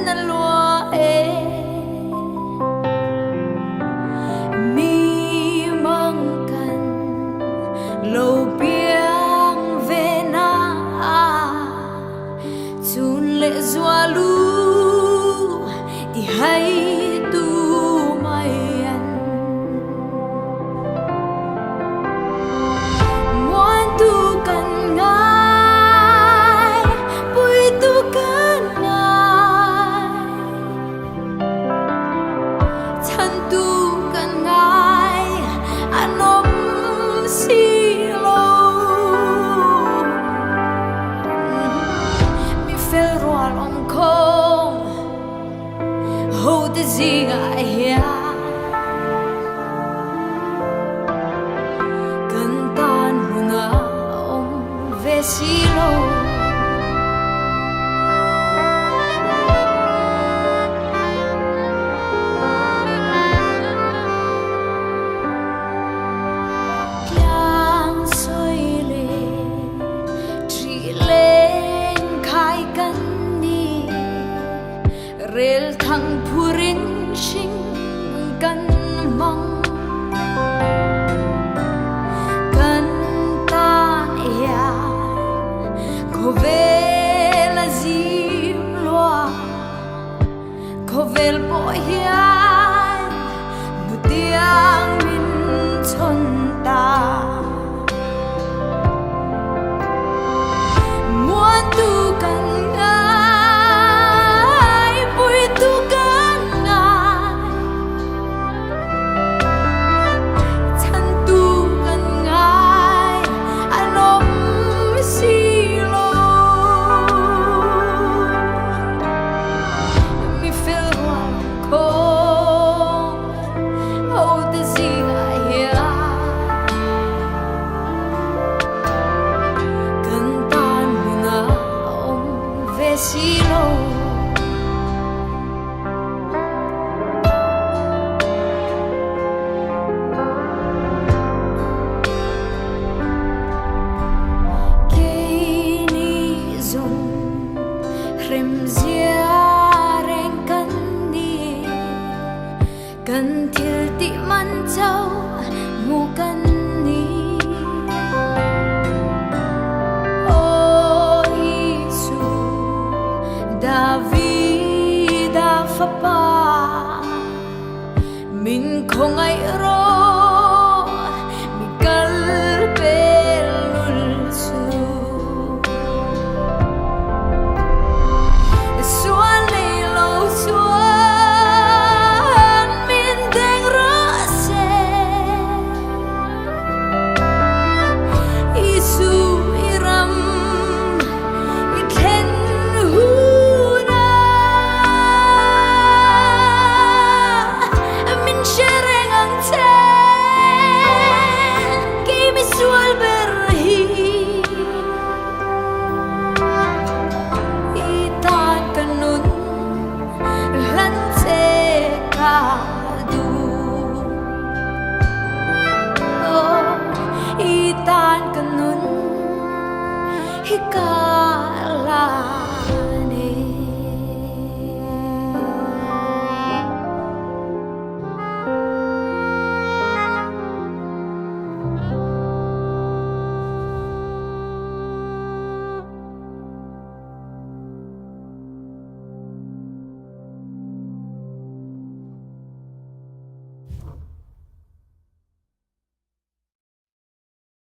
na lua mi mang kan lâu biang về na chun lệ doa lu thì hay tu mai an muốn tu cần ngài vui tu cần ngài chân tu cần ngài anh ôm xì lô mi phê roa lòng không hô te gì ngại hiền cần tan huna om về xì lô rel thang purin sing kan mong kan tan ya ko ve la zim loa ko vel bo hian nu tiang min chon ta muốn tu kan silo kini zong rem zia reng kan ni kan thil ti man chau mu kan ni Davida Fapa min không ai ro mi kal pelul su suan lei lo suan min deng rose isu iram ithen itan kanun hika